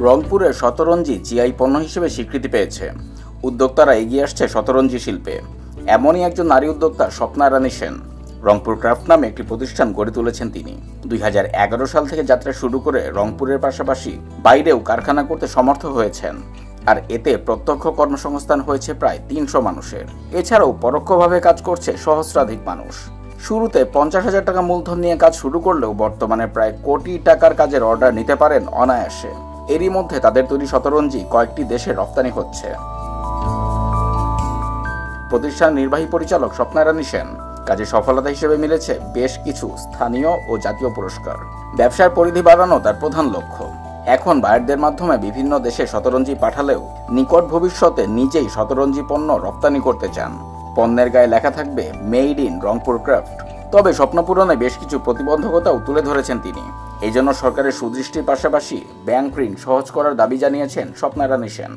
রংপুরের শতরঞ্জি জিআই পণ্য হিসেবে স্বীকৃতি পেয়েছে। উদ্যোক্তারা এগিয়ে আসছে শতরঞ্জি শিল্পে। এমনই একজন নারী উদ্যোক্তা স্বপ্না রানী সেন। রংপুর ক্রাফট নামে একটি প্রতিষ্ঠান গড়ে তুলেছেন তিনি। 2011 সাল থেকে যাত্রা শুরু করে রংপুরের পাশাপাশি বাইরেও কারখানা করতে সমর্থ হয়েছেন। আর এতে প্রত্যক্ষ কর্মসংস্থান হয়েছে প্রায় 300 মানুষের। এছাড়াও পরোক্ষভাবে কাজ করছে সহস্রাধিক মানুষ। শুরুতে 50,000 টাকা মূলধন নিয়ে কাজ শুরু করলেও বর্তমানে প্রায় কোটি টাকার কাজের অর্ডার নিতে পারেন অনায়াসে। এরই মধ্যে তাদের তৈরি শতরঞ্জি কয়েকটি দেশে রপ্তানি হচ্ছে। প্রতিষ্ঠান নির্বাহী পরিচালক স্বপ্না রানী সেন। কাজে সফলতা হিসেবে মিলেছে বেশ কিছু স্থানীয় ও জাতীয় পুরস্কার। ব্যবসার পরিধি বাড়ানো তার প্রধান লক্ষ্য। এখন বায়ারদের মাধ্যমে বিভিন্ন দেশে শতরঞ্জি পাঠালেও নিকট ভবিষ্যতে নিজেই শতরঞ্জি পণ্য রপ্তানি করতে চান। পণ্যের গায়ে লেখা থাকবে মেড ইন রংপুর ক্রাফট। তবে স্বপ্ন পূরণে বেশ কিছু প্রতিবন্ধকতাও তুলে ধরেছেন তিনি। এই জন্য সরকারের সুদৃষ্টির পাশাপাশি ব্যাংক ঋণ সহজ করার দাবি জানিয়েছেন স্বপ্না রানী সেন।